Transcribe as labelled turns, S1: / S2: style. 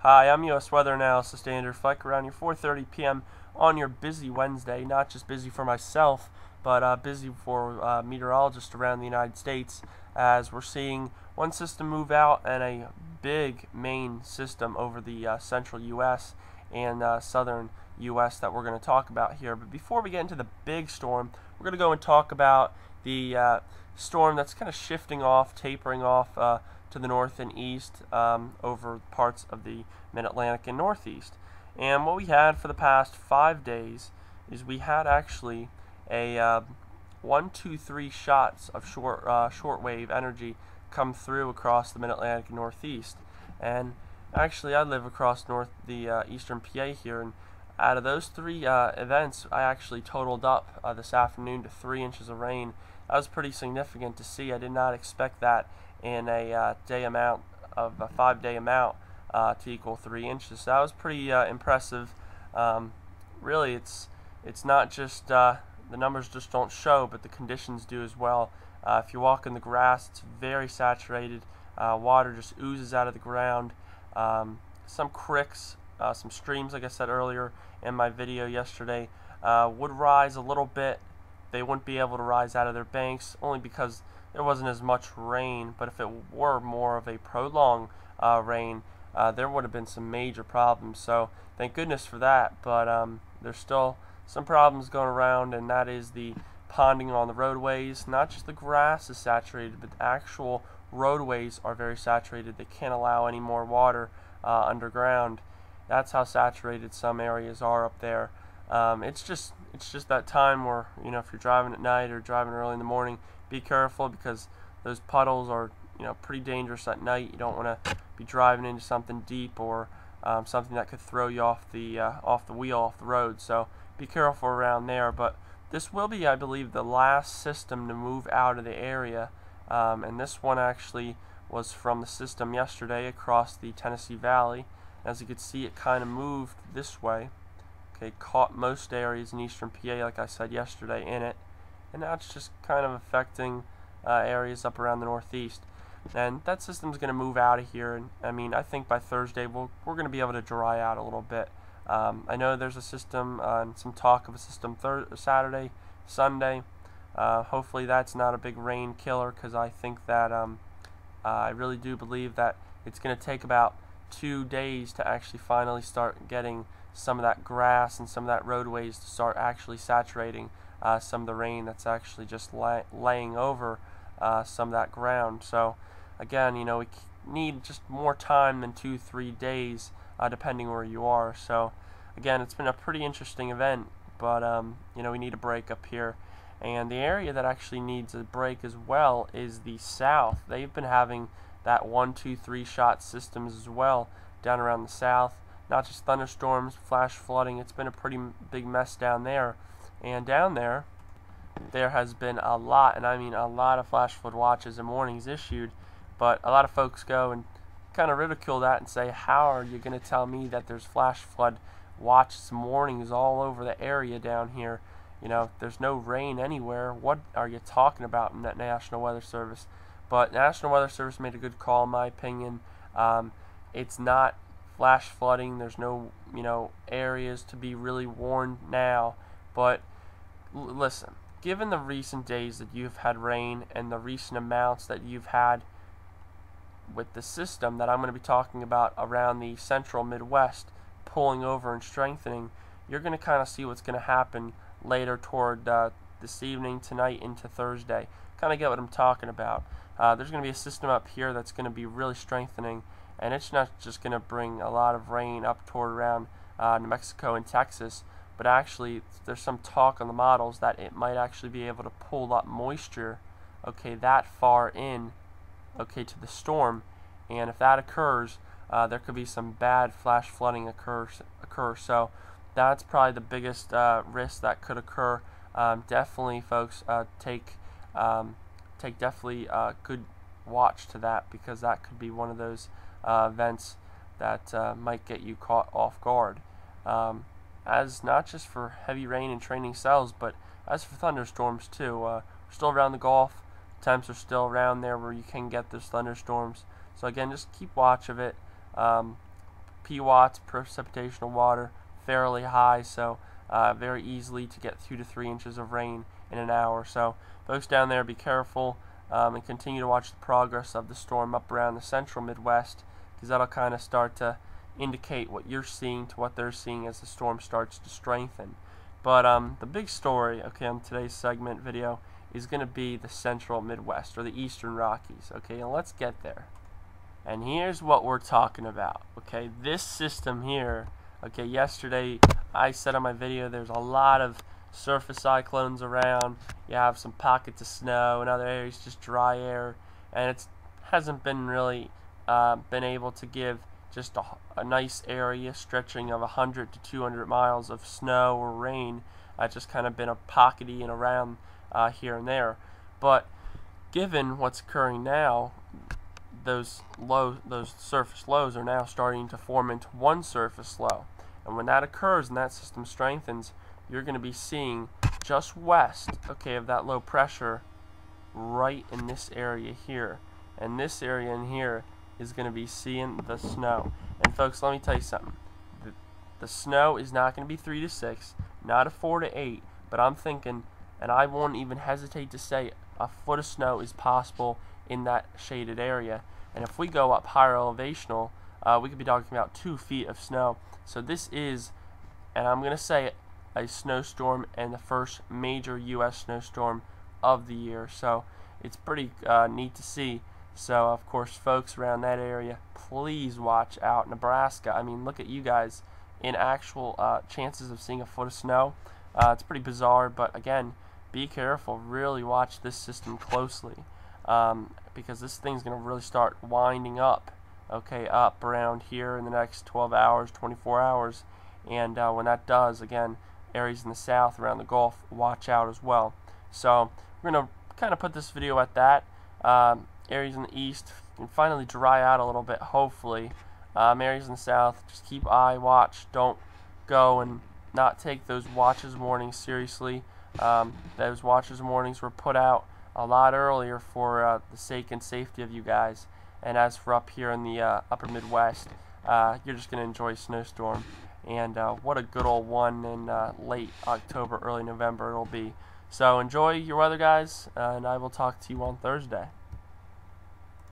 S1: Hi, I'm U.S. Weather Analyst Andrew Fleck around your 4:30 p.m. on your busy Wednesday. Not just busy for myself, but busy for meteorologists around the United States, as we're seeing one system move out and a big main system over the central U.S. and southern U.S. that we're going to talk about here. But before we get into the big storm, we're going to go and talk about the storm that's kind of shifting off, tapering off to the north and east over parts of the mid-Atlantic and northeast. And what we had for the past 5 days is we had actually a 1, 2, 3 shots of shortwave energy come through across the mid-Atlantic and northeast. And actually, I live across the eastern PA here, and out of those 3 events, I actually totaled up this afternoon to 3 inches of rain. That was pretty significant to see. I did not expect that in a day amount of a 5-day amount to equal 3 inches. So that was pretty impressive. Really, it's not just the numbers just don't show, but the conditions do as well. If you walk in the grass, it's very saturated. Water just oozes out of the ground. Some creeks, some streams, like I said earlier in my video yesterday, would rise a little bit. They wouldn't be able to rise out of their banks only because there wasn't as much rain. But if it were more of a prolonged rain, there would have been some major problems. So thank goodness for that. But there's still some problems going around, and that is the ponding on the roadways. Not just the grass is saturated, but the actual roadways are very saturated. They can't allow any more water underground. That's how saturated some areas are up there. It's just that time where, if you're driving at night or driving early in the morning, be careful, because those puddles are pretty dangerous at night. You don't want to be driving into something deep or something that could throw you off the wheel, off the road. So be careful around there. But this will be, I believe, the last system to move out of the area, and this one actually was from the system yesterday across the Tennessee Valley. As you can see, it kind of moved this way. Okay, caught most areas in eastern PA, like I said yesterday, in it, and now it's just kind of affecting areas up around the northeast. And that system's going to move out of here, and I think by Thursday we're going to be able to dry out a little bit. I know there's a system and some talk of a system Saturday, Sunday. Hopefully that's not a big rain killer, because I think that I really do believe that it's going to take about 2 days to actually finally start getting some of that grass and some of that roadways to start actually saturating some of the rain that's actually just laying over some of that ground. So again, we need just more time than 2-3 days, depending where you are. So again, it's been a pretty interesting event, but we need a break up here. And the area that actually needs a break as well is the south. They've been having that 1, 2, 3 shot systems as well down around the south. Not just thunderstorms, flash flooding. It's been a pretty big mess down there. And down there has been a lot, and I mean a lot, of flash flood watches and warnings issued. But a lot of folks go and kind of ridicule that and say, how are you going to tell me that there's flash flood watches and warnings all over the area down here? There's no rain anywhere. What are you talking about in that National Weather Service? But National Weather Service made a good call, in my opinion. It's not flash flooding. There's no areas to be really warned now. But listen, given the recent days that you've had rain and the recent amounts that you've had with the system that I'm going to be talking about around the central Midwest pulling over and strengthening, you're going to kind of see what's going to happen later toward this evening, tonight, into Thursday. Kind of get what I'm talking about. There's going to be a system up here that's going to be really strengthening, and it's not just going to bring a lot of rain up toward around New Mexico and Texas, but actually there's some talk on the models that it might actually be able to pull up moisture, that far in, to the storm. And if that occurs, there could be some bad flash flooding occur. So that's probably the biggest risk that could occur. Definitely, folks, take definitely good watch to that, because that could be one of those events that might get you caught off guard. As not just for heavy rain and training cells, but as for thunderstorms too. We're still around the Gulf. Temps are still around there where you can get those thunderstorms. So again, just keep watch of it. PWatts, precipitational water, fairly high, so very easily to get 2 to 3 inches of rain in an hour. So folks down there, be careful and continue to watch the progress of the storm up around the central Midwest, because that'll kind of start to indicate what you're seeing to what they're seeing as the storm starts to strengthen. But the big story, okay, on today's segment video is going to be the central Midwest, or the Eastern Rockies. Okay, and let's get there. And here's what we're talking about. Okay, this system here, okay, yesterday I said on my video there's a lot of surface cyclones around. You have some pockets of snow, in other areas just dry air, and it hasn't been really been able to give just a nice area stretching of 100 to 200 miles of snow or rain. It's just kind of been a pockety and around here and there. But given what's occurring now, those surface lows are now starting to form into one surface low. And when that occurs and that system strengthens, you're going to be seeing just west, okay, of that low pressure right in this area here. And this area in here is going to be seeing the snow. And folks, let me tell you something. The snow is not going to be 3 to 6, not a 4 to 8, but I'm thinking, and I won't even hesitate to say, a foot of snow is possible in that shaded area. And if we go up higher elevational, we could be talking about 2 feet of snow. So this is, and I'm going to say it, a snowstorm, and the first major U.S. snowstorm of the year. So it's pretty neat to see. So of course, folks around that area, please watch out. Nebraska, I mean, look at you guys in actual chances of seeing a foot of snow. It's pretty bizarre, but again, be careful. Really watch this system closely, because this thing's going to really start winding up, okay, up around here in the next 12 hours, 24 hours. And when that does, again, areas in the south around the Gulf, watch out as well. So we're going to kind of put this video at that. Areas in the east can finally dry out a little bit, hopefully. Areas in the south, just keep watch. Don't go and not take those watches warnings seriously. Those watches warnings were put out a lot earlier for the sake and safety of you guys. And as for up here in the upper Midwest, you're just going to enjoy a snowstorm. And what a good old one in late October, early November it'll be. So enjoy your weather, guys, and I will talk to you on Thursday.